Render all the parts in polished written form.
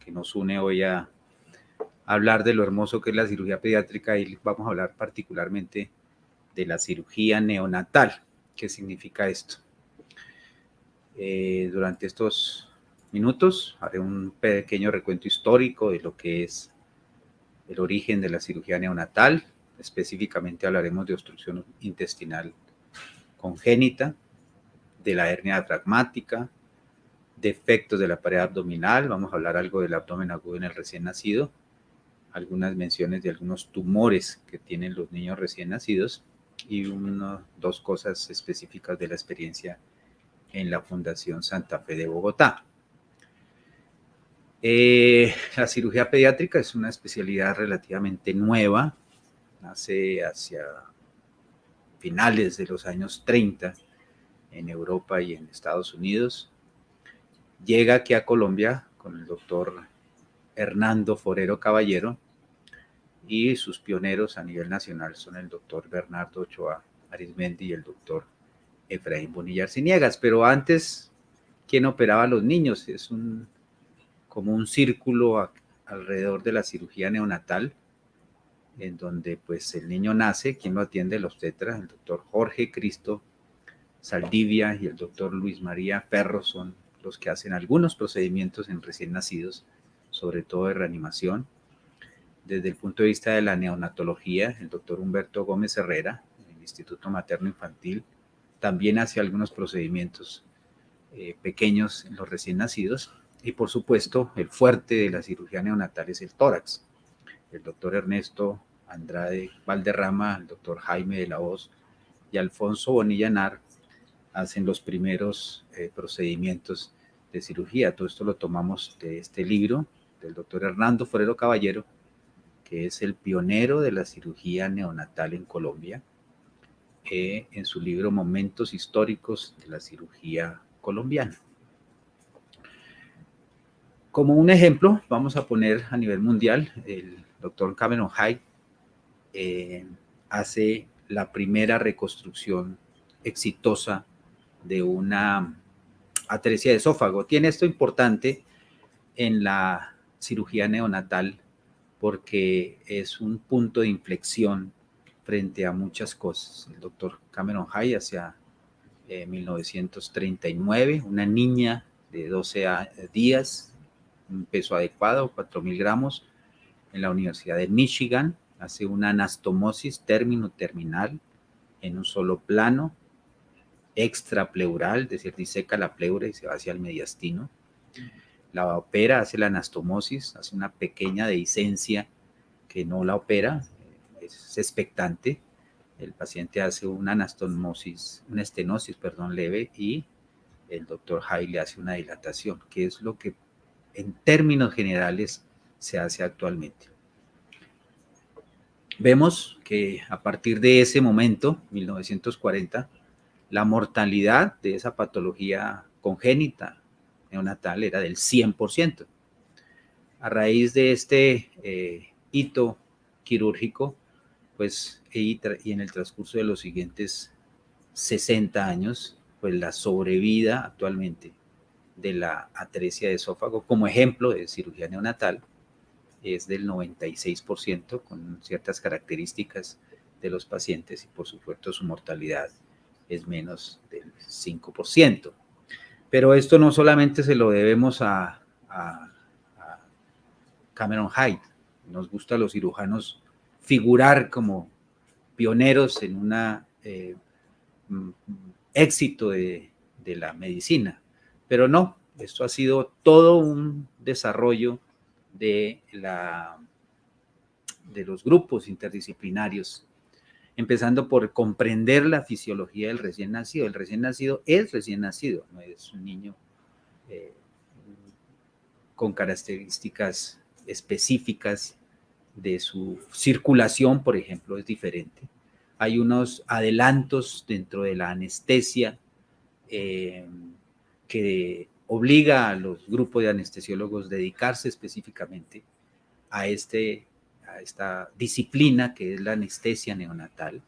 que nos une hoy a hablar de lo hermoso que es la cirugía pediátrica, y vamos a hablar particularmente de la cirugía neonatal. ¿Qué significa esto? Durante estos minutos haré un pequeño recuento histórico de lo que es el origen de la cirugía neonatal. Específicamente hablaremos de obstrucción intestinal congénita, de la hernia diafragmática, defectos de la pared abdominal. Vamos a hablar algo del abdomen agudo en el recién nacido, algunas menciones de algunos tumores que tienen los niños recién nacidos y dos cosas específicas de la experiencia en la Fundación Santa Fe de Bogotá. La cirugía pediátrica es una especialidad relativamente nueva, nace hacia finales de los años 30 en Europa y en Estados Unidos. Llega aquí a Colombia con el doctor Hernando Forero Caballero, y sus pioneros a nivel nacional son el doctor Bernardo Ochoa Arizmendi y el doctor Efraín Bonilla Arciniegas. Pero antes, ¿quién operaba a los niños? Es como un círculo alrededor de la cirugía neonatal, en donde pues el niño nace. ¿Quién lo atiende? El obstetra, el doctor Jorge Cristo Saldivia y el doctor Luis María Ferro son los que hacen algunos procedimientos en recién nacidos, sobre todo de reanimación. Desde el punto de vista de la neonatología, el doctor Humberto Gómez Herrera, del Instituto Materno Infantil, también hace algunos procedimientos pequeños en los recién nacidos. Y por supuesto, el fuerte de la cirugía neonatal es el tórax. El doctor Ernesto Andrade Valderrama, el doctor Jaime de la Hoz y Alfonso Bonilla Nar hacen los primeros procedimientos de cirugía. Todo esto lo tomamos de este libro del doctor Hernando Forero Caballero, que es el pionero de la cirugía neonatal en Colombia, en su libro Momentos Históricos de la Cirugía Colombiana. Como un ejemplo, vamos a poner a nivel mundial, el doctor Cameron Hyde hace la primera reconstrucción exitosa de una atresia de esófago. Tiene esto importante en la cirugía neonatal porque es un punto de inflexión frente a muchas cosas. El doctor Cameron Hyde hacia 1939, una niña de 12 días, un peso adecuado, 4.000 gramos, en la Universidad de Michigan, hace una anastomosis término-terminal en un solo plano, extrapleural, es decir, diseca la pleura y se va hacia el mediastino. La opera, hace la anastomosis, hace una pequeña dehiscencia que no la opera, es expectante. El paciente hace una estenosis leve, y el doctor Hyde le hace una dilatación, que es lo que en términos generales se hace actualmente. Vemos que a partir de ese momento, 1940, la mortalidad de esa patología congénita neonatal era del 100%. A raíz de este hito quirúrgico, pues, y en el transcurso de los siguientes 60 años, pues la sobrevida actualmente de la atresia de esófago, como ejemplo de cirugía neonatal, es del 96%, con ciertas características de los pacientes, y por supuesto su mortalidad es menos del 5%. Pero esto no solamente se lo debemos a Cameron Hyde. Nos gusta a los cirujanos figurar como pioneros en un éxito de la medicina, pero no, esto ha sido todo un desarrollo de los grupos interdisciplinarios, empezando por comprender la fisiología del recién nacido. El recién nacido es recién nacido, no es un niño con características específicas de su circulación, por ejemplo, es diferente. Hay unos adelantos dentro de la anestesia que obliga a los grupos de anestesiólogos a dedicarse específicamente a esta disciplina que es la anestesia neonatal.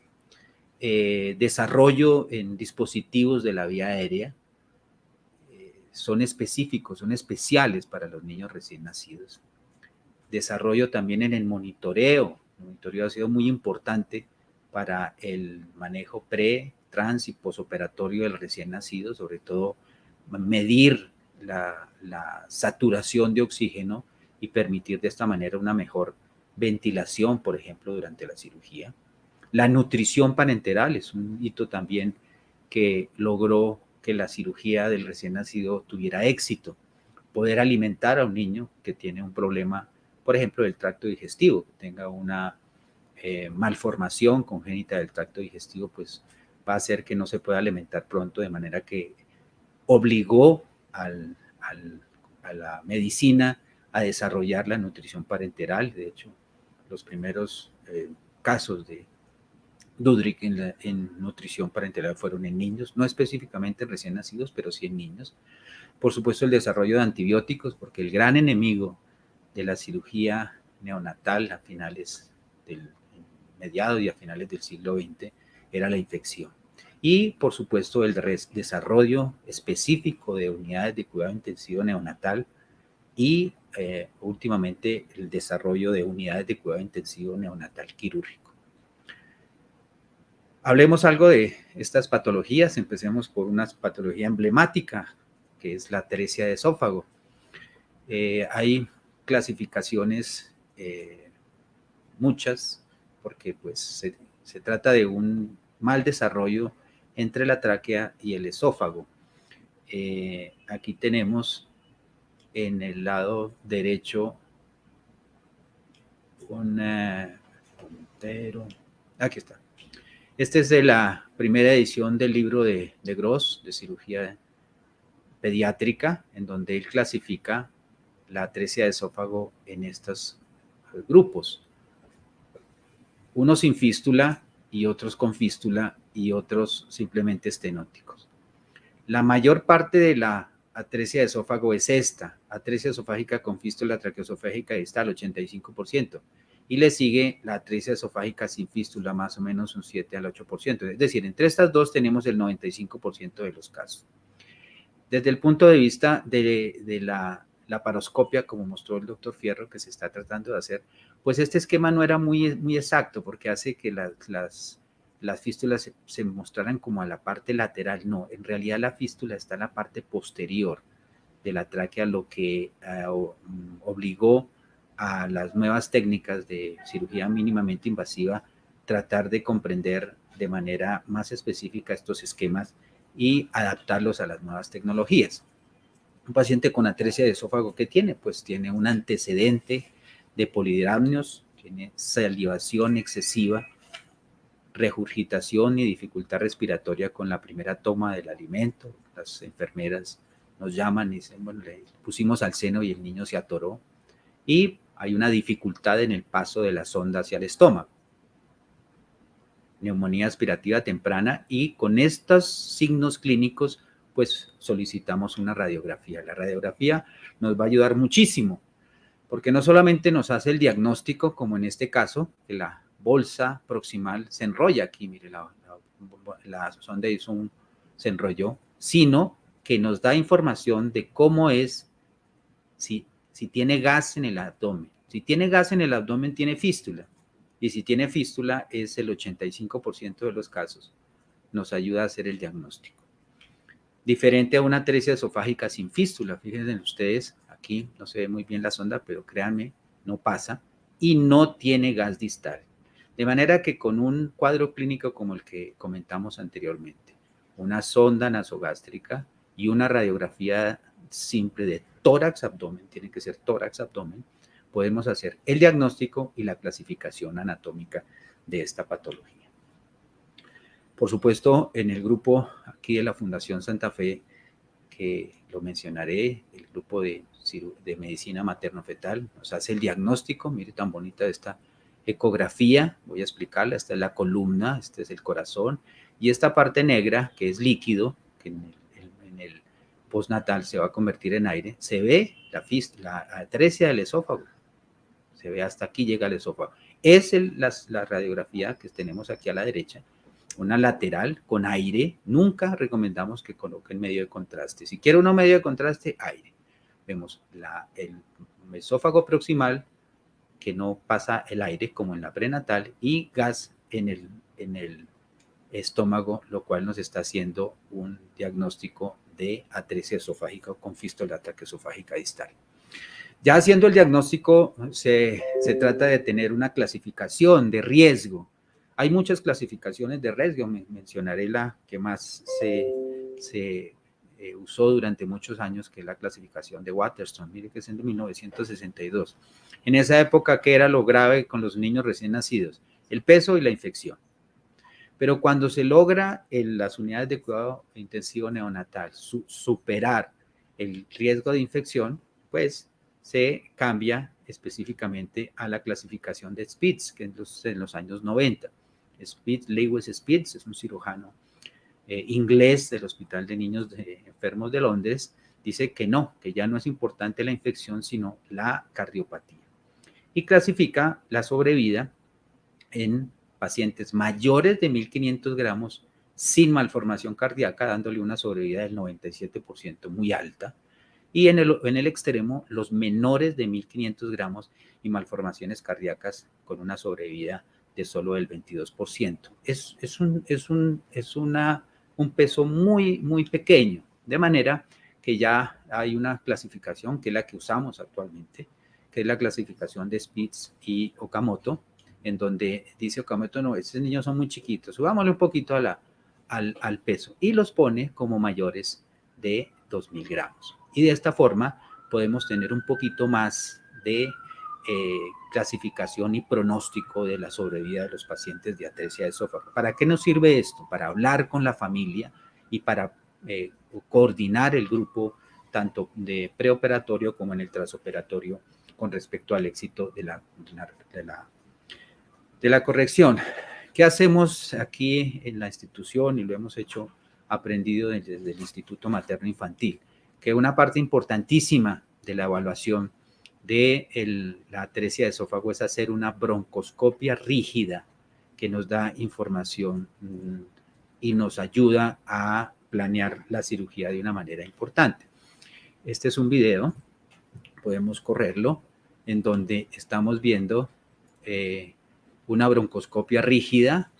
Desarrollo en dispositivos de la vía aérea. son específicos, son especiales para los niños recién nacidos. Desarrollo también en el monitoreo. El monitoreo ha sido muy importante para el manejo pre, trans y posoperatorio del recién nacido, sobre todo medir la saturación de oxígeno y permitir de esta manera una mejor ventilación, por ejemplo, durante la cirugía. La nutrición parenteral es un hito también que logró que la cirugía del recién nacido tuviera éxito. Poder alimentar a un niño que tiene un problema, por ejemplo, del tracto digestivo, que tenga una malformación congénita del tracto digestivo, pues va a hacer que no se pueda alimentar pronto, de manera que obligó a la medicina a desarrollar la nutrición parenteral. De hecho, los primeros casos de Dudrick en nutrición parenteral fueron en niños, no específicamente en recién nacidos, pero sí en niños. Por supuesto, el desarrollo de antibióticos, porque el gran enemigo de la cirugía neonatal a finales del mediados y a finales del siglo XX era la infección. Y, por supuesto, el desarrollo específico de unidades de cuidado intensivo neonatal y, últimamente, el desarrollo de unidades de cuidado intensivo neonatal quirúrgico. Hablemos algo de estas patologías. Empecemos por una patología emblemática, que es la atresia de esófago. Hay clasificaciones, muchas, porque pues se trata de un mal desarrollo entre la tráquea y el esófago. Aquí tenemos en el lado derecho aquí está. Este es de la primera edición del libro de Gross, de cirugía pediátrica, en donde él clasifica la atresia de esófago en estos grupos. Unos sin fístula y otros con fístula y otros simplemente estenóticos. La mayor parte de la atresia de esófago es esta, atresia esofágica con fístula traqueosofágica, está al 85%. Y le sigue la atresia esofágica sin fístula, más o menos un 7 al 8%. Es decir, entre estas dos tenemos el 95% de los casos. Desde el punto de vista de la laparoscopia, como mostró el doctor Fierro, que se está tratando de hacer, pues este esquema no era muy exacto, porque hace que las fístulas se mostraran como a la parte lateral. No, en realidad la fístula está en la parte posterior de la tráquea, lo que obligó a las nuevas técnicas de cirugía mínimamente invasiva tratar de comprender de manera más específica estos esquemas y adaptarlos a las nuevas tecnologías. Un paciente con atresia de esófago, ¿qué tiene? Pues tiene un antecedente de polidramnios, tiene salivación excesiva, regurgitación y dificultad respiratoria con la primera toma del alimento. Las enfermeras nos llaman y dicen, bueno, le pusimos al seno y el niño se atoró. Y hay una dificultad en el paso de la sonda hacia el estómago. Neumonía aspirativa temprana, y con estos signos clínicos, pues solicitamos una radiografía. La radiografía nos va a ayudar muchísimo, porque no solamente nos hace el diagnóstico, como en este caso, que la bolsa proximal se enrolla aquí, mire, la sonda se enrolló, sino que nos da información de cómo es, si tiene gas en el abdomen. Si tiene gas en el abdomen, tiene fístula. Y si tiene fístula, es el 85% de los casos. Nos ayuda a hacer el diagnóstico. Diferente a una atresia esofágica sin fístula. Fíjense ustedes, aquí no se ve muy bien la sonda, pero créanme, no pasa. Y no tiene gas distal. De manera que con un cuadro clínico como el que comentamos anteriormente, una sonda nasogástrica y una radiografía simple de tórax-abdomen, tiene que ser tórax-abdomen, podemos hacer el diagnóstico y la clasificación anatómica de esta patología. Por supuesto, en el grupo aquí de la Fundación Santa Fe, que lo mencionaré, el grupo de medicina materno-fetal, nos hace el diagnóstico. Mire tan bonita esta ecografía, voy a explicarla. Esta es la columna, este es el corazón, y esta parte negra, que es líquido, que en el postnatal se va a convertir en aire, se ve la atresia del esófago. Se ve hasta aquí, llega el esófago. Es la radiografía que tenemos aquí a la derecha, una lateral con aire. Nunca recomendamos que coloquen medio de contraste. Si quiere uno medio de contraste, aire. Vemos el esófago proximal, que no pasa el aire como en la prenatal, y gas en el estómago, lo cual nos está haciendo un diagnóstico de atresia esofágica con fístula traqueosofágica distal. Ya haciendo el diagnóstico, se trata de tener una clasificación de riesgo. Hay muchas clasificaciones de riesgo, mencionaré la que más se usó durante muchos años, que es la clasificación de Waterstone, mire que es en 1962. En esa época, ¿qué era lo grave con los niños recién nacidos? El peso y la infección. Pero cuando se logra en las unidades de cuidado intensivo neonatal superar el riesgo de infección, pues se cambia específicamente a la clasificación de Spitz, que es en los años 90. Lewis Spitz es un cirujano inglés del Hospital de Niños Enfermos de Londres, dice que no, que ya no es importante la infección, sino la cardiopatía. Y clasifica la sobrevida en pacientes mayores de 1.500 gramos sin malformación cardíaca, dándole una sobrevida del 97%, muy alta. Y en el extremo, los menores de 1.500 gramos y malformaciones cardíacas con una sobrevida de solo el 22%. Es un peso muy, muy pequeño, de manera que ya hay una clasificación, que es la que usamos actualmente, que es la clasificación de Spitz y Okamoto, en donde dice Okamoto, no, estos niños son muy chiquitos, subámosle un poquito al peso, y los pone como mayores de 2.000 gramos. Y de esta forma podemos tener un poquito más de clasificación y pronóstico de la sobrevida de los pacientes de atresia de esófago. ¿Para qué nos sirve esto? Para hablar con la familia y para coordinar el grupo tanto de preoperatorio como en el transoperatorio con respecto al éxito de la corrección. ¿Qué hacemos aquí en la institución? Y lo hemos aprendido desde el Instituto Materno Infantil, que una parte importantísima de la evaluación de la atresia de esófago es hacer una broncoscopia rígida que nos da información y nos ayuda a planear la cirugía de una manera importante. Este es un video, podemos correrlo, en donde estamos viendo una broncoscopia rígida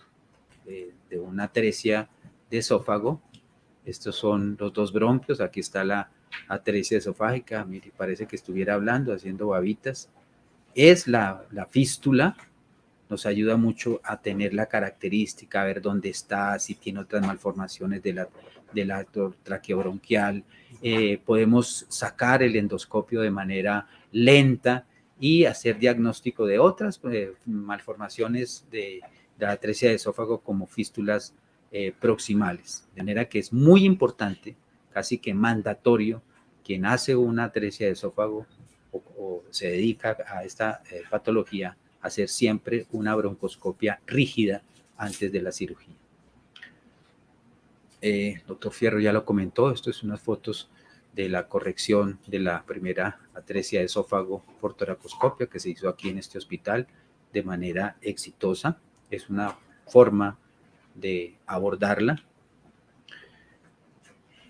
de una atresia de esófago. Estos son los dos bronquios, aquí está la atresia esofágica, mire, parece que estuviera hablando, haciendo babitas. Es la fístula, nos ayuda mucho a tener la característica, a ver dónde está, si tiene otras malformaciones de la traqueobronquial. Podemos sacar el endoscopio de manera lenta y hacer diagnóstico de otras malformaciones de la atresia de esófago como fístulas proximales. De manera que es muy importante, casi que mandatorio, quien hace una atresia de esófago o se dedica a esta patología, hacer siempre una broncoscopia rígida antes de la cirugía. Doctor Fierro ya lo comentó, esto es unas fotos de la corrección de la primera atresia de esófago por toracoscopia que se hizo aquí en este hospital de manera exitosa. Es una forma de abordarla.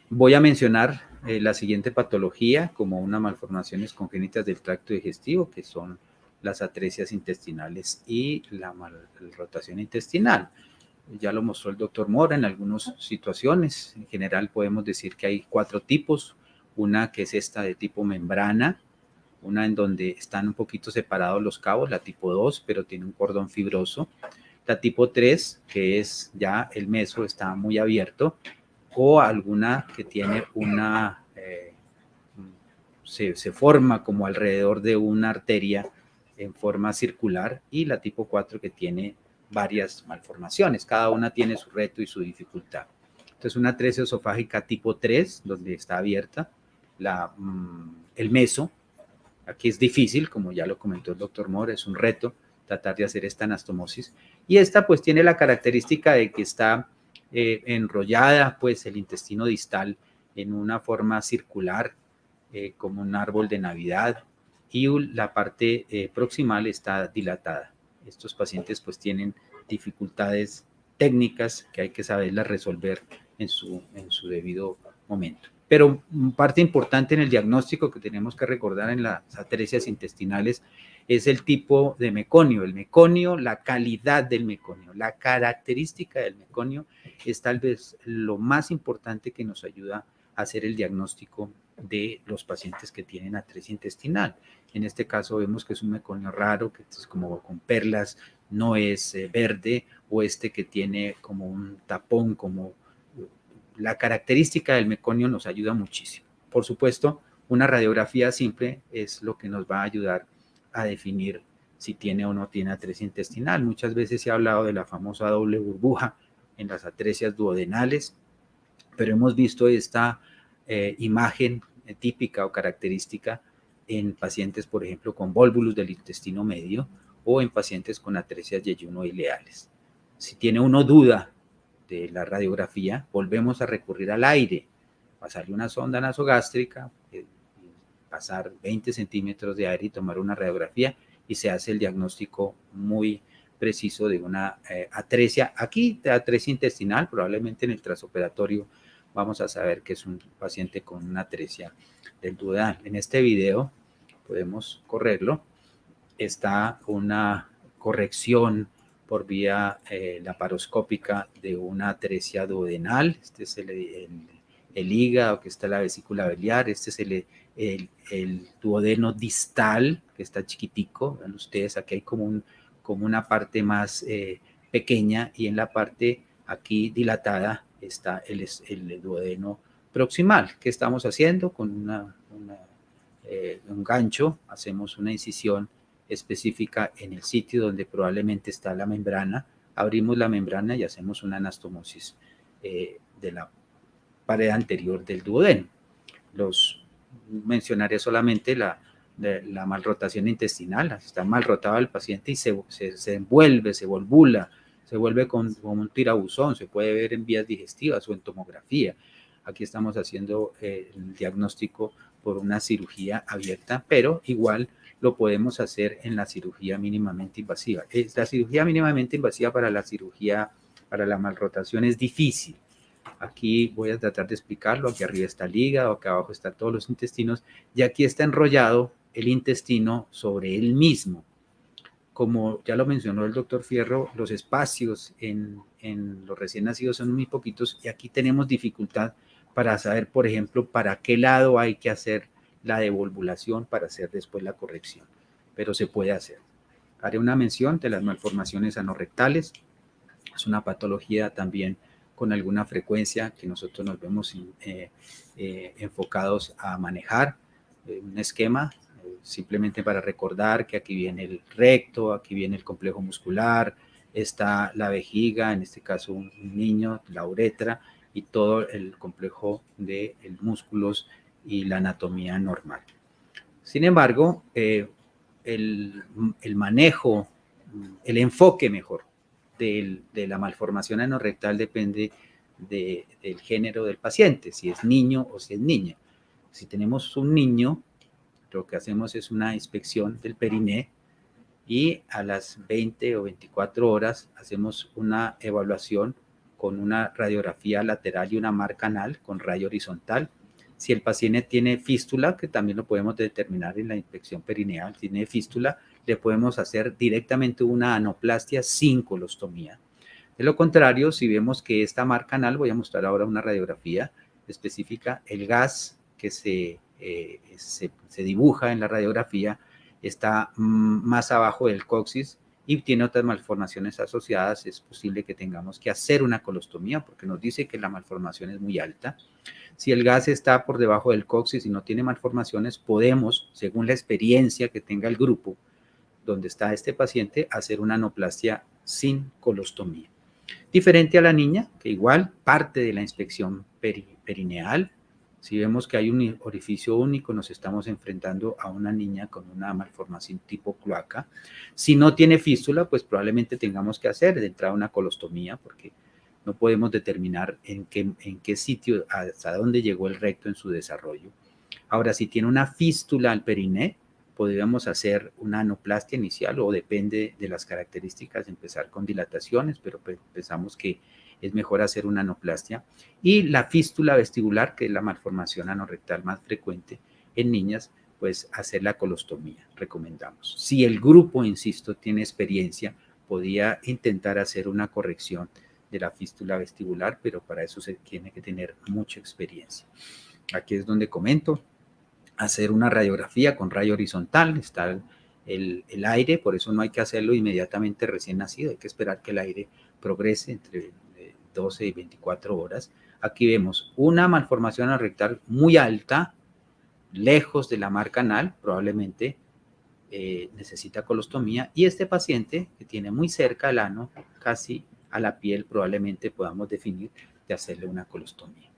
Voy a mencionar la siguiente patología como unas malformaciones congénitas del tracto digestivo, que son las atresias intestinales y la malrotación intestinal. Ya lo mostró el doctor Mora en algunas situaciones. En general podemos decir que hay 4 tipos. Una que es esta de tipo membrana, una en donde están un poquito separados los cabos, la tipo 2, pero tiene un cordón fibroso. La tipo 3, que es ya el meso está muy abierto, o alguna que tiene se forma como alrededor de una arteria en forma circular, y la tipo 4 que tiene varias malformaciones, cada una tiene su reto y su dificultad. Entonces una atresia esofágica tipo 3, donde está abierta el meso, aquí es difícil, como ya lo comentó el doctor Moore, es un reto tratar de hacer esta anastomosis, y esta pues tiene la característica de que está enrollada pues el intestino distal en una forma circular, como un árbol de Navidad, y la parte proximal está dilatada. Estos pacientes pues tienen dificultades técnicas que hay que saberlas resolver en su debido momento. Pero parte importante en el diagnóstico que tenemos que recordar en las atresias intestinales es el tipo de meconio. El meconio, la calidad del meconio, la característica del meconio es tal vez lo más importante que nos ayuda a hacer el diagnóstico de los pacientes que tienen atresia intestinal. En este caso vemos que es un meconio raro, que es como con perlas, no es verde, o este que tiene como un tapón, como la característica del meconio nos ayuda muchísimo. Por supuesto, una radiografía simple es lo que nos va a ayudar a definir si tiene o no tiene atresia intestinal. Muchas veces se ha hablado de la famosa doble burbuja en las atresias duodenales, pero hemos visto esta imagen típica o característica en pacientes, por ejemplo, con volvulus del intestino medio o en pacientes con atresias yeyuno-ileales. Si tiene uno duda de la radiografía, volvemos a recurrir al aire, pasarle una sonda nasogástrica, pasar 20 centímetros de aire y tomar una radiografía y se hace el diagnóstico muy preciso de una atresia. Aquí de atresia intestinal, probablemente en el trasoperatorio vamos a saber que es un paciente con una atresia del duodeno. En este video podemos correrlo. Está una corrección por vía laparoscópica de una atresia duodenal. Este es el hígado, que está en la vesícula biliar. Este es el duodeno distal, que está chiquitico. Ven ustedes, aquí hay como una parte más pequeña, y en la parte aquí dilatada está el duodeno proximal. ¿Qué estamos haciendo? Con un gancho hacemos una incisión específica en el sitio donde probablemente está la membrana. Abrimos la membrana y hacemos una anastomosis de la pared anterior del duodeno. Mencionaré solamente la malrotación intestinal. Está mal rotado el paciente y se envuelve, se volvula, se vuelve como un tirabuzón. Se puede ver en vías digestivas o en tomografía. Aquí estamos haciendo el diagnóstico por una cirugía abierta, pero igual lo podemos hacer en la cirugía mínimamente invasiva. La cirugía mínimamente invasiva para la malrotación es difícil. Aquí voy a tratar de explicarlo. Aquí arriba está el hígado, acá abajo están todos los intestinos, y aquí está enrollado el intestino sobre él mismo. Como ya lo mencionó el doctor Fierro, los espacios en los recién nacidos son muy poquitos, y aquí tenemos dificultad para saber, por ejemplo, para qué lado hay que hacer la devolvulación para hacer después la corrección, pero se puede hacer. Haré una mención de las malformaciones anorrectales. Es una patología también con alguna frecuencia que nosotros nos vemos enfocados a manejar. Un esquema, simplemente para recordar que aquí viene el recto, aquí viene el complejo muscular, está la vejiga, en este caso un niño, la uretra, y todo el complejo de músculos y la anatomía normal. Sin embargo, el manejo, el enfoque mejor de la malformación anorrectal depende del género del paciente, si es niño o si es niña. Si tenemos un niño, lo que hacemos es una inspección del periné, y a las 20 o 24 horas hacemos una evaluación con una radiografía lateral y una marca anal con rayo horizontal. Si el paciente tiene fístula, que también lo podemos determinar en la inspección perineal, si tiene fístula, le podemos hacer directamente una anoplastia sin colostomía. De lo contrario, si vemos que esta marca anal, voy a mostrar ahora una radiografía específica, el gas que se dibuja en la radiografía está más abajo del coxis y tiene otras malformaciones asociadas. Es posible que tengamos que hacer una colostomía porque nos dice que la malformación es muy alta. Si el gas está por debajo del coxis y no tiene malformaciones, podemos, según la experiencia que tenga el grupo donde está este paciente, hacer una anoplastia sin colostomía. Diferente a la niña, que igual parte de la inspección perineal. Si vemos que hay un orificio único, nos estamos enfrentando a una niña con una malformación tipo cloaca. Si no tiene fístula, pues probablemente tengamos que hacer de entrada una colostomía, porque no podemos determinar en qué sitio, hasta dónde llegó el recto en su desarrollo. Ahora, si tiene una fístula al periné, podríamos hacer una anoplastia inicial o depende de las características, empezar con dilataciones, pero pensamos que es mejor hacer una anoplastia. Y la fístula vestibular, que es la malformación anorrectal más frecuente en niñas, pues hacer la colostomía, recomendamos. Si el grupo, insisto, tiene experiencia, podría intentar hacer una corrección de la fístula vestibular, pero para eso se tiene que tener mucha experiencia. Aquí es donde comento, hacer una radiografía con rayo horizontal, está el aire, por eso no hay que hacerlo inmediatamente recién nacido, hay que esperar que el aire progrese entre 12 y 24 horas. Aquí vemos una malformación anorrectal muy alta, lejos de la marca anal, probablemente necesita colostomía, y este paciente que tiene muy cerca el ano, casi a la piel, probablemente podamos definir de hacerle una colostomía.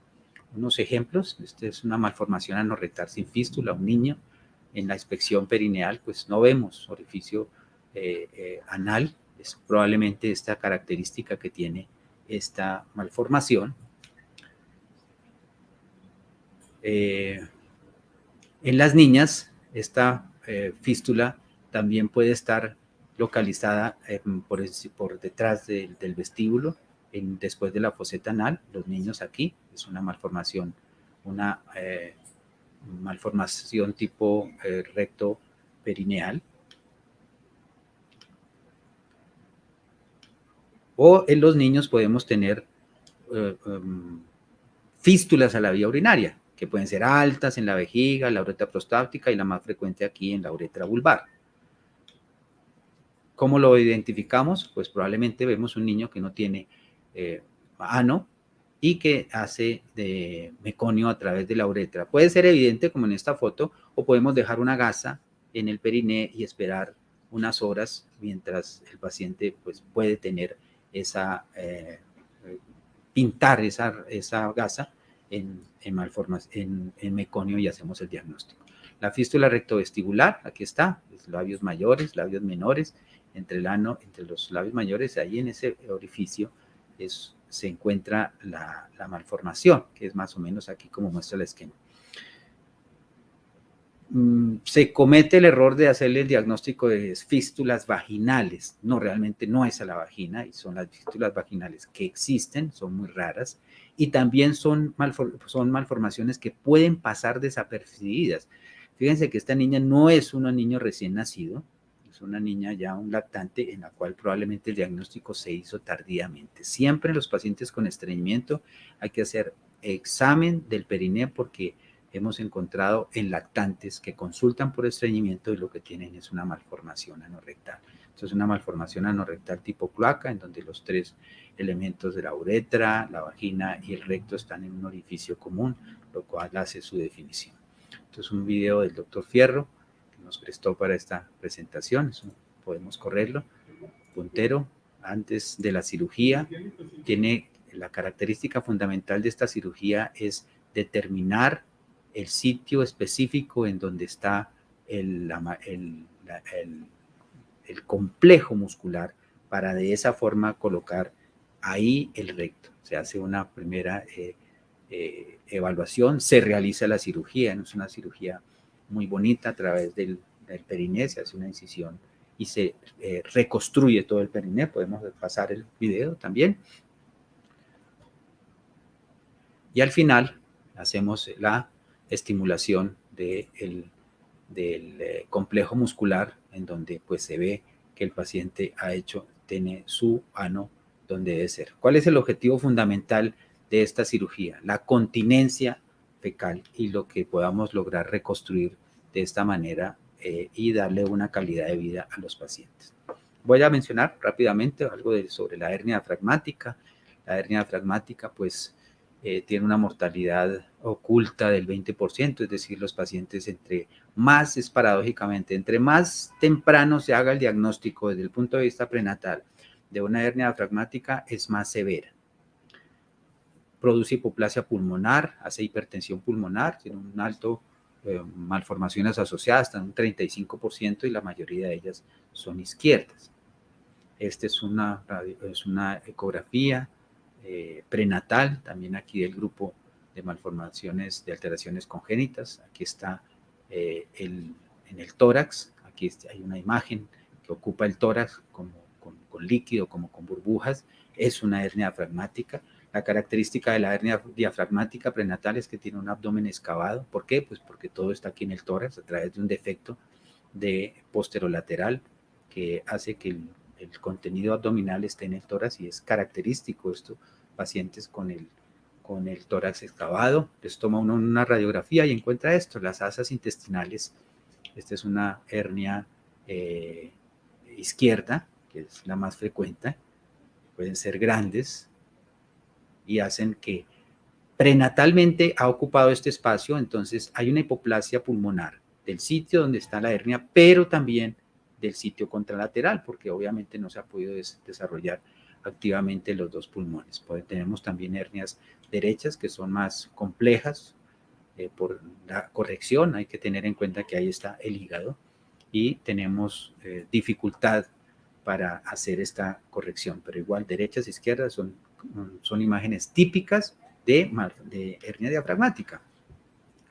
Unos ejemplos, esta es una malformación anorrectal sin fístula, un niño. En la inspección perineal, pues no vemos orificio anal, es probablemente esta característica que tiene esta malformación. En las niñas, esta fístula también puede estar localizada por detrás del vestíbulo, después de la foseta anal. Los niños aquí, es una malformación, malformación tipo recto perineal. O en los niños podemos tener fístulas a la vía urinaria, que pueden ser altas en la vejiga, la uretra prostática y la más frecuente aquí en la uretra vulvar. ¿Cómo lo identificamos? Pues probablemente vemos un niño que no tiene ano y que hace de meconio a través de la uretra. Puede ser evidente como en esta foto, o podemos dejar una gasa en el periné y esperar unas horas mientras el paciente pues, puede tener pintar esa gasa en meconio y hacemos el diagnóstico. La fístula rectovestibular, aquí está, labios mayores, labios menores, entre el ano, entre los labios mayores, ahí en ese orificio se encuentra la malformación, que es más o menos aquí como muestra el esquema. Se comete el error de hacerle el diagnóstico de fístulas vaginales. No, realmente no es a la vagina, y son las fístulas vaginales que existen, son muy raras, y también son malformaciones que pueden pasar desapercibidas. Fíjense que esta niña no es un niño recién nacido, es una niña ya un lactante en la cual probablemente el diagnóstico se hizo tardíamente. Siempre en los pacientes con estreñimiento hay que hacer examen del periné porque hemos encontrado en lactantes que consultan por estreñimiento y lo que tienen es una malformación anorrectal. Entonces, una malformación anorrectal tipo cloaca, en donde los tres elementos de la uretra, la vagina y el recto están en un orificio común, lo cual hace su definición. Entonces, un video del doctor Fierro que nos prestó para esta presentación, eso podemos correrlo. Puntero, antes de la cirugía, tiene la característica fundamental de esta cirugía es determinar el sitio específico en donde está el complejo muscular para de esa forma colocar ahí el recto. Se hace una primera evaluación, se realiza la cirugía, no es una cirugía muy bonita a través del periné, se hace una incisión y se reconstruye todo el periné. Podemos pasar el video también. Y al final hacemos la estimulación del complejo muscular en donde pues se ve que el paciente tiene su ano donde debe ser. ¿Cuál es el objetivo fundamental de esta cirugía? La continencia fecal y lo que podamos lograr reconstruir de esta manera y darle una calidad de vida a los pacientes. Voy a mencionar rápidamente algo sobre la hernia diafragmática. La hernia diafragmática pues tiene una mortalidad oculta del 20%, es decir, los pacientes es paradójicamente, entre más temprano se haga el diagnóstico desde el punto de vista prenatal de una hernia diafragmática, es más severa. Produce hipoplasia pulmonar, hace hipertensión pulmonar, tiene un alto malformaciones asociadas, hasta un 35%, y la mayoría de ellas son izquierdas. Esta es una ecografía prenatal, también aquí del grupo de malformaciones de alteraciones congénitas. Aquí está en el tórax. Aquí hay una imagen que ocupa el tórax con líquido, como con burbujas. Es una hernia diafragmática. La característica de la hernia diafragmática prenatal es que tiene un abdomen excavado. ¿Por qué? Pues porque todo está aquí en el tórax a través de un defecto de posterolateral que hace que el contenido abdominal esté en el tórax, y es característico esto, pacientes con el tórax excavado. Les toma uno una radiografía y encuentra esto, las asas intestinales. Esta es una hernia izquierda, que es la más frecuente. Pueden ser grandes y hacen que prenatalmente ha ocupado este espacio. Entonces hay una hipoplasia pulmonar del sitio donde está la hernia, pero también del sitio contralateral, porque obviamente no se ha podido desarrollar activamente los dos pulmones. Tenemos también hernias derechas que son más complejas por la corrección. Hay que tener en cuenta que ahí está el hígado y tenemos dificultad para hacer esta corrección, pero igual derechas e izquierdas son imágenes típicas de hernia diafragmática.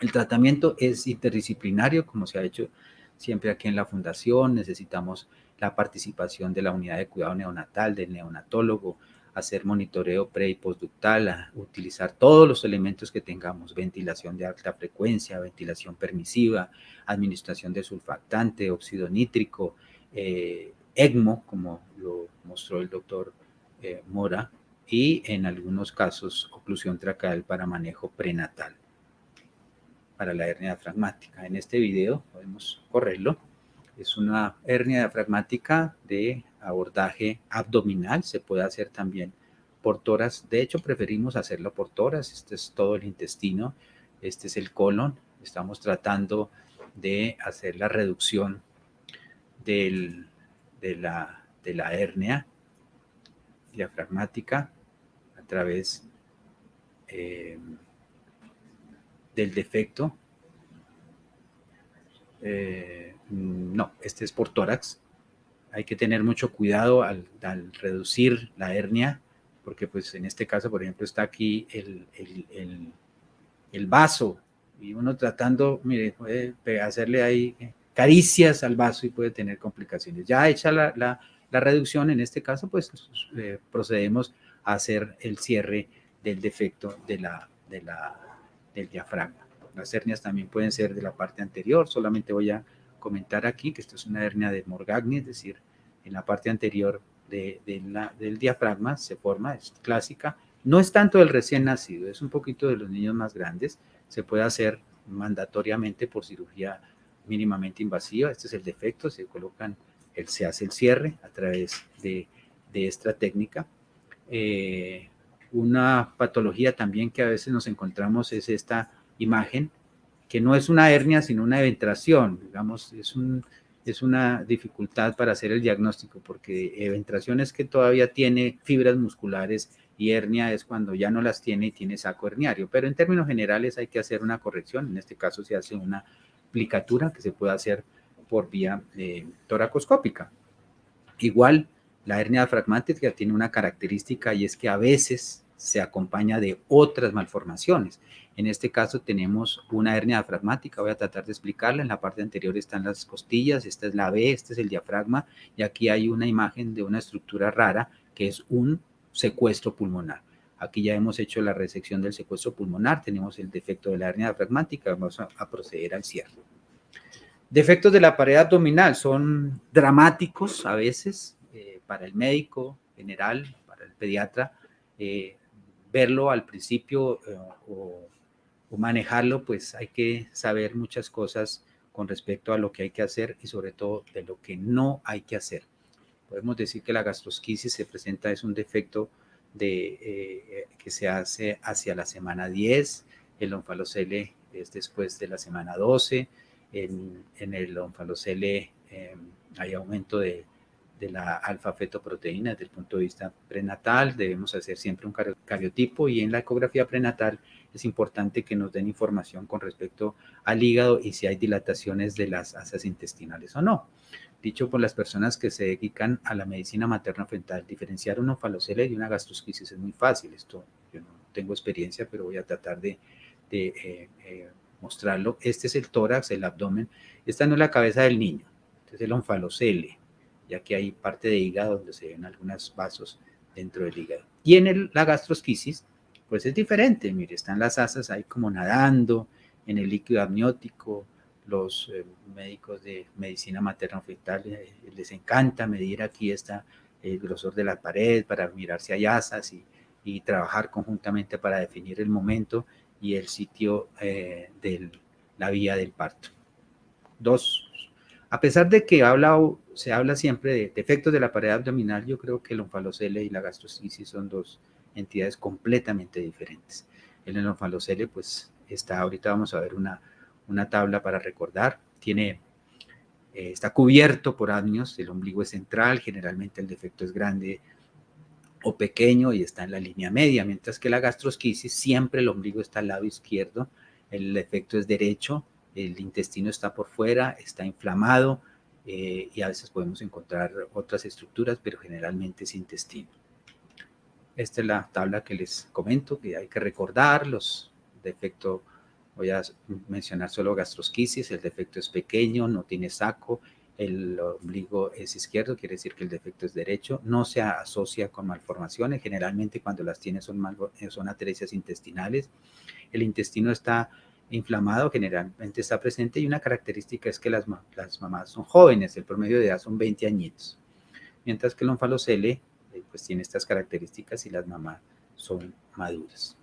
El tratamiento es interdisciplinario, como se ha hecho siempre aquí en la fundación. Necesitamos la participación de la unidad de cuidado neonatal, del neonatólogo, hacer monitoreo pre y postductal, utilizar todos los elementos que tengamos: ventilación de alta frecuencia, ventilación permisiva, administración de surfactante, óxido nítrico, ECMO, como lo mostró el doctor Mora, y en algunos casos oclusión tracal para manejo prenatal para la hernia diafragmática. En este video podemos correrlo. Es una hernia diafragmática de abordaje abdominal. Se puede hacer también por tórax. De hecho, preferimos hacerlo por tórax. Este es todo el intestino. Este es el colon. Estamos tratando de hacer la reducción de la hernia diafragmática a través del defecto. No, este es por tórax. Hay que tener mucho cuidado al reducir la hernia, porque pues en este caso, por ejemplo, está aquí el vaso, y uno tratando, mire, puede hacerle ahí caricias al vaso y puede tener complicaciones. Ya hecha la reducción, en este caso, pues procedemos a hacer el cierre del defecto del diafragma. Las hernias también pueden ser de la parte anterior. Solamente voy a comentar aquí que esto es una hernia de Morgagni, es decir, en la parte anterior del diafragma se forma, es clásica. No es tanto del recién nacido, es un poquito de los niños más grandes. Se puede hacer mandatoriamente por cirugía mínimamente invasiva. Este es el defecto, se hace el cierre a través de esta técnica. Una patología también que a veces nos encontramos es esta imagen, que no es una hernia, sino una eventración. Digamos, es una dificultad para hacer el diagnóstico, porque eventración es que todavía tiene fibras musculares y hernia es cuando ya no las tiene y tiene saco herniario. Pero en términos generales hay que hacer una corrección. En este caso se hace una plicatura que se puede hacer por vía toracoscópica. Igual, la hernia diafragmática tiene una característica, y es que a veces se acompaña de otras malformaciones. En este caso tenemos una hernia diafragmática. Voy a tratar de explicarla. En la parte anterior están las costillas, esta es la B, este es el diafragma, y aquí hay una imagen de una estructura rara que es un secuestro pulmonar. Aquí ya hemos hecho la resección del secuestro pulmonar, tenemos el defecto de la hernia diafragmática. Vamos a proceder al cierre. Defectos de la pared abdominal son dramáticos a veces para el médico general, para el pediatra. Verlo al principio o manejarlo, pues hay que saber muchas cosas con respecto a lo que hay que hacer y sobre todo de lo que no hay que hacer. Podemos decir que la gastrosquisis se presenta, es un defecto que se hace hacia la semana 10, el onfalocele es después de la semana 12, en el onfalocele hay aumento de la alfa-fetoproteína desde el punto de vista prenatal. Debemos hacer siempre un cariotipo, y en la ecografía prenatal es importante que nos den información con respecto al hígado y si hay dilataciones de las asas intestinales o no. Dicho por las personas que se dedican a la medicina materno-fetal, diferenciar un onfalocele y una gastrosquisis es muy fácil. Esto yo no tengo experiencia, pero voy a tratar de mostrarlo. Este es el tórax, el abdomen. Esta no es la cabeza del niño, este es el onfalocele, ya que hay parte de hígado donde se ven algunos vasos dentro del hígado. Y en la gastrosquisis, pues es diferente. Mire, están las asas ahí como nadando en el líquido amniótico. Los médicos de medicina materno-fetal les encanta medir aquí el grosor de la pared para mirar si hay asas y trabajar conjuntamente para definir el momento y el sitio de la vía del parto. A pesar de que se habla siempre de defectos de la pared abdominal, yo creo que el onfalocele y la gastrosquisis son dos entidades completamente diferentes. El onfalocele, pues, ahorita vamos a ver una tabla para recordar, está cubierto por amnios, el ombligo es central, generalmente el defecto es grande o pequeño y está en la línea media, mientras que la gastrosquisis siempre el ombligo está al lado izquierdo, el defecto es derecho, el intestino está por fuera, está inflamado y a veces podemos encontrar otras estructuras, pero generalmente es intestino. Esta es la tabla que les comento, que hay que recordar los defectos. Voy a mencionar solo gastrosquisis, el defecto es pequeño, no tiene saco, el ombligo es izquierdo, quiere decir que el defecto es derecho, no se asocia con malformaciones, generalmente cuando las tiene son atresias intestinales, el intestino está inflamado, generalmente está presente y una característica es que las mamás son jóvenes, el promedio de edad son 20 añitos, mientras que el onfalocele pues tiene estas características y las mamás son maduras.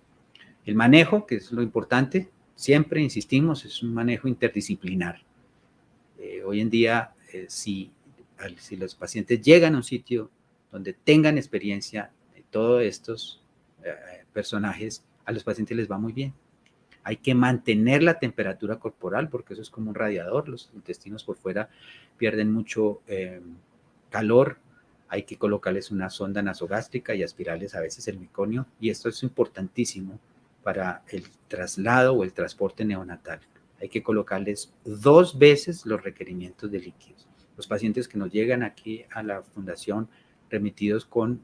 El manejo, que es lo importante, siempre insistimos, es un manejo interdisciplinar. Hoy en día, si los pacientes llegan a un sitio donde tengan experiencia de todos estos personajes, a los pacientes les va muy bien. Hay que mantener la temperatura corporal porque eso es como un radiador, los intestinos por fuera pierden mucho calor, hay que colocarles una sonda nasogástrica y aspirarles a veces el meconio y esto es importantísimo para el traslado o el transporte neonatal. Hay que colocarles 2 veces los requerimientos de líquidos. Los pacientes que nos llegan aquí a la fundación remitidos con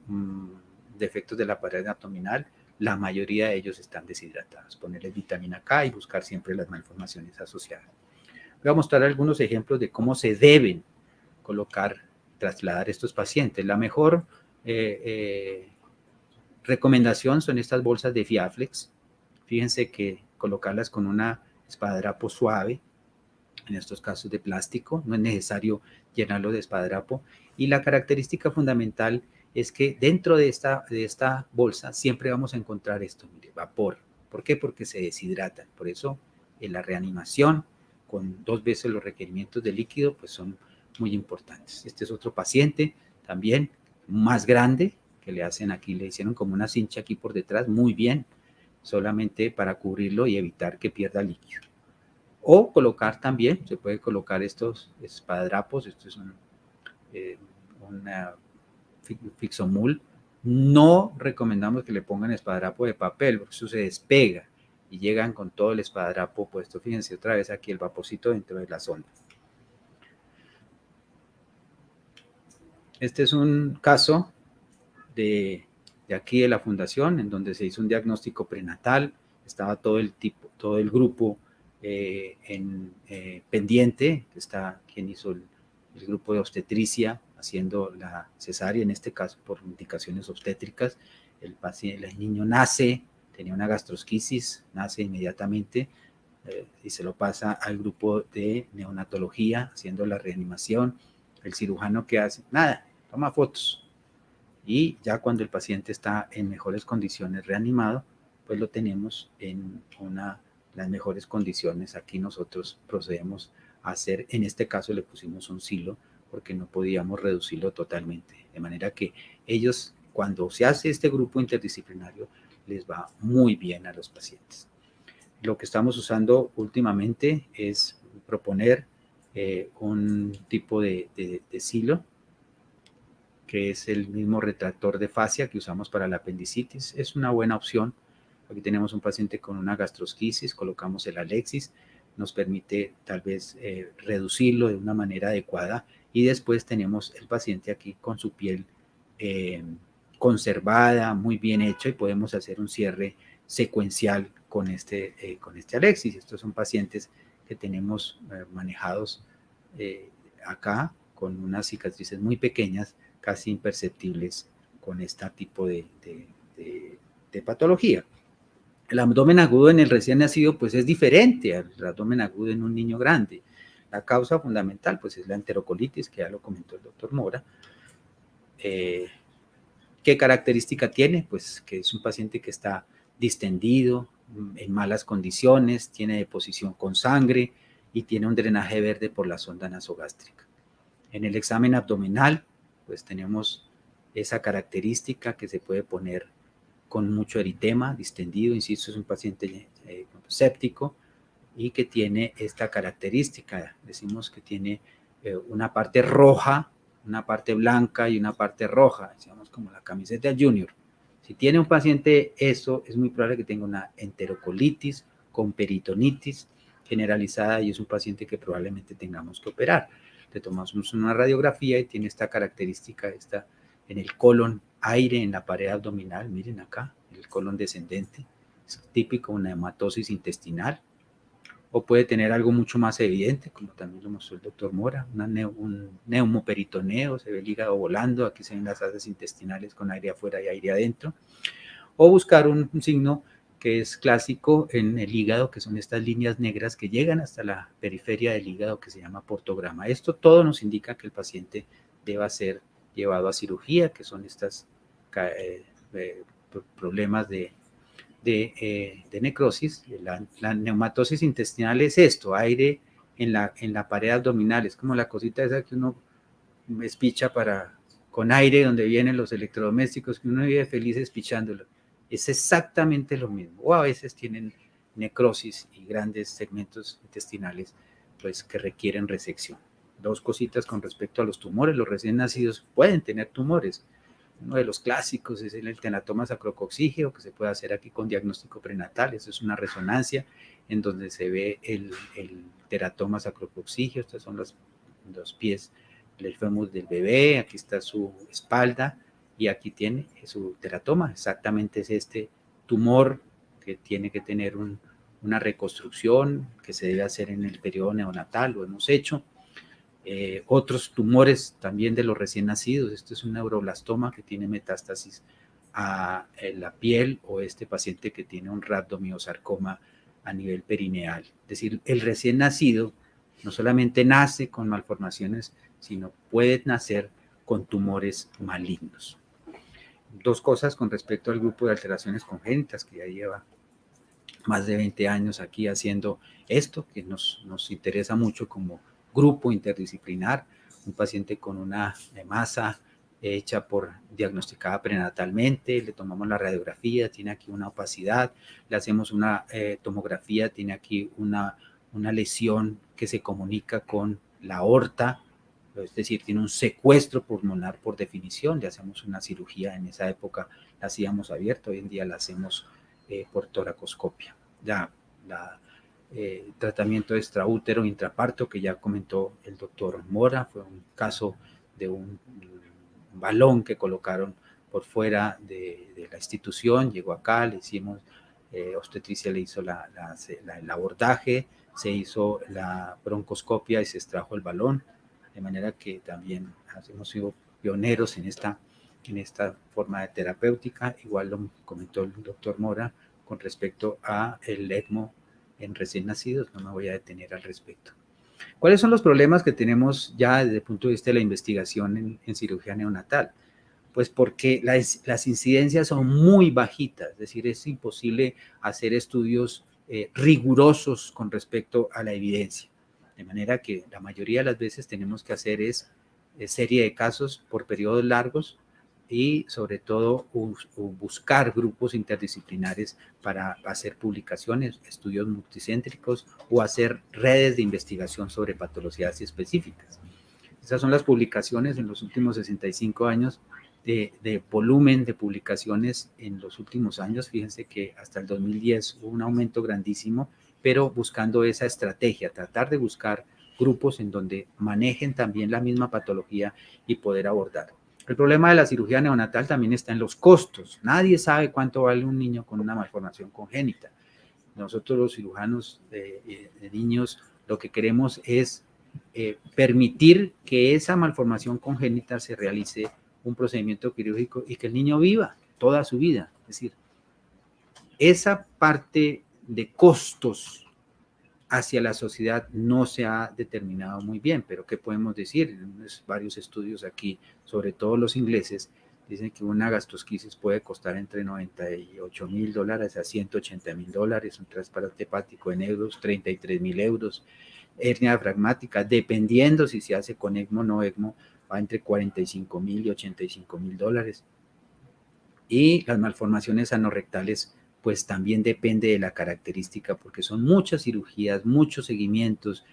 defectos de la pared abdominal, la mayoría de ellos están deshidratados. Ponerles vitamina K y buscar siempre las malformaciones asociadas. Voy a mostrar algunos ejemplos de cómo se deben trasladar estos pacientes. La mejor recomendación son estas bolsas de Fiaflex. Fíjense que colocarlas con una espadadrapo suave, en estos casos de plástico, no es necesario llenarlo de espadadrapo. Y la característica fundamental es que dentro de esta bolsa siempre vamos a encontrar esto, mire, vapor. ¿Por qué? Porque se deshidratan. Por eso en la reanimación, con 2 veces los requerimientos de líquido, pues son muy importantes. Este es otro paciente también más grande, que le hicieron como una cincha aquí por detrás, muy bien, solamente para cubrirlo y evitar que pierda líquido. O colocar también, se puede colocar estos espadrapos, esto es una Fixomul. No recomendamos que le pongan espadrapo de papel, porque eso se despega y llegan con todo el espadrapo puesto. Fíjense otra vez aquí el vaporcito dentro de la sonda. Este es un caso de aquí de la fundación, en donde se hizo un diagnóstico prenatal, estaba todo el grupo pendiente, está quien hizo el grupo de obstetricia haciendo la cesárea, en este caso por indicaciones obstétricas. El niño nace, tenía una gastrosquisis, nace inmediatamente y se lo pasa al grupo de neonatología haciendo la reanimación. El cirujano, ¿qué hace? Nada, toma fotos. Y ya cuando el paciente está en mejores condiciones reanimado, pues lo tenemos en las mejores condiciones. Aquí nosotros procedemos a hacer, en este caso le pusimos un silo porque no podíamos reducirlo totalmente. De manera que ellos, cuando se hace este grupo interdisciplinario, les va muy bien a los pacientes. Lo que estamos usando últimamente es proponer un tipo de silo, que es el mismo retractor de fascia que usamos para la apendicitis. Es una buena opción. Aquí tenemos un paciente con una gastrosquisis, colocamos el Alexis, nos permite tal vez reducirlo de una manera adecuada y después tenemos el paciente aquí con su piel conservada, muy bien hecho y podemos hacer un cierre secuencial con este Alexis. Estos son pacientes que tenemos manejados acá con unas cicatrices muy pequeñas, casi imperceptibles con este tipo de patología. El abdomen agudo en el recién nacido pues es diferente al abdomen agudo en un niño grande. La causa fundamental pues es la enterocolitis, que ya lo comentó el doctor Mora. ¿Qué característica tiene? Pues que es un paciente que está distendido, en malas condiciones, tiene deposición con sangre y tiene un drenaje verde por la sonda nasogástrica. En el examen abdominal, pues tenemos esa característica que se puede poner con mucho eritema, distendido, insisto, es un paciente séptico y que tiene esta característica. Decimos que tiene una parte roja, una parte blanca y una parte roja, decíamos como la camiseta junior. Si tiene un paciente eso, es muy probable que tenga una enterocolitis con peritonitis generalizada y es un paciente que probablemente tengamos que operar. Le tomamos una radiografía y tiene esta característica, esta en el colon, aire en la pared abdominal, miren acá, el colon descendente, es típico una hematosis intestinal, o puede tener algo mucho más evidente, como también lo mostró el doctor Mora, un neumoperitoneo, se ve el hígado volando, aquí se ven las asas intestinales con aire afuera y aire adentro, o buscar un signo que es clásico en el hígado, que son estas líneas negras que llegan hasta la periferia del hígado, que se llama portograma. Esto todo nos indica que el paciente deba ser llevado a cirugía, que son estos problemas de necrosis. La neumatosis intestinal es esto, aire en la pared abdominal, es como la cosita esa que uno espicha con aire donde vienen los electrodomésticos, que uno vive feliz espichándolo. Es exactamente lo mismo, o a veces tienen necrosis y grandes segmentos intestinales pues, que requieren resección. Dos cositas con respecto a los tumores, los recién nacidos pueden tener tumores. Uno de los clásicos es el teratoma sacrococcígeo, que se puede hacer aquí con diagnóstico prenatal. Eso es una resonancia en donde se ve el teratoma sacrococcígeo. Estos son los pies, el fémur del bebé, aquí está su espalda y aquí tiene su teratoma. Exactamente es este tumor que tiene que tener una reconstrucción que se debe hacer en el periodo neonatal, lo hemos hecho. Otros tumores también de los recién nacidos, este es un neuroblastoma que tiene metástasis a la piel, o este paciente que tiene un rhabdomiosarcoma a nivel perineal. Es decir, el recién nacido no solamente nace con malformaciones, sino puede nacer con tumores malignos. Dos cosas con respecto al grupo de alteraciones congénitas, que ya lleva más de 20 años aquí haciendo esto, que nos interesa mucho como grupo interdisciplinar, un paciente con una masa diagnosticada prenatalmente, le tomamos la radiografía, tiene aquí una opacidad, le hacemos una tomografía, tiene aquí una lesión que se comunica con la aorta, es decir, tiene un secuestro pulmonar por definición, le hacemos una cirugía, en esa época la hacíamos abierta, hoy en día la hacemos por toracoscopia. Ya tratamiento extraútero, intraparto, que ya comentó el doctor Mora, fue un caso de un balón que colocaron por fuera de la institución, llegó acá, le hicimos, obstetricia le hizo el abordaje, se hizo la broncoscopia y se extrajo el balón, de manera que también hemos sido pioneros en esta forma de terapéutica, igual lo comentó el doctor Mora con respecto a el ECMO en recién nacidos, no me voy a detener al respecto. ¿Cuáles son los problemas que tenemos ya desde el punto de vista de la investigación en cirugía neonatal? Pues porque las incidencias son muy bajitas, es decir, es imposible hacer estudios rigurosos con respecto a la evidencia. De manera que la mayoría de las veces tenemos que hacer serie de casos por periodos largos y sobre todo buscar grupos interdisciplinares para hacer publicaciones, estudios multicéntricos o hacer redes de investigación sobre patologías específicas. Esas son las publicaciones en los últimos 65 años de volumen de publicaciones en los últimos años. Fíjense que hasta el 2010 hubo un aumento grandísimo, pero buscando esa estrategia, tratar de buscar grupos en donde manejen también la misma patología y poder abordar. El problema de la cirugía neonatal también está en los costos. Nadie sabe cuánto vale un niño con una malformación congénita. Nosotros los cirujanos de niños lo que queremos es permitir que esa malformación congénita se realice un procedimiento quirúrgico y que el niño viva toda su vida. Es decir, esa parte de costos hacia la sociedad no se ha determinado muy bien, pero ¿qué podemos decir? Varios estudios aquí, sobre todo los ingleses, dicen que una gastrosquisis puede costar entre $98,000 a $180,000, un trasplante hepático en euros, 33,000 euros, hernia diafragmática, dependiendo si se hace con ECMO o no ECMO, va entre 45,000 y $85,000. Y las malformaciones anorrectales, pues también depende de la característica, porque son muchas cirugías, muchos seguimientos,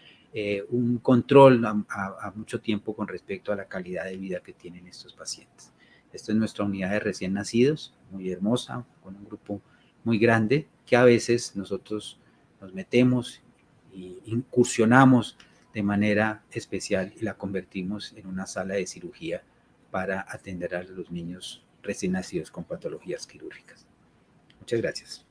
un control a mucho tiempo con respecto a la calidad de vida que tienen estos pacientes. Esta es nuestra unidad de recién nacidos, muy hermosa, con un grupo muy grande, que a veces nosotros nos metemos y incursionamos de manera especial y la convertimos en una sala de cirugía para atender a los niños recién nacidos con patologías quirúrgicas. Muchas gracias.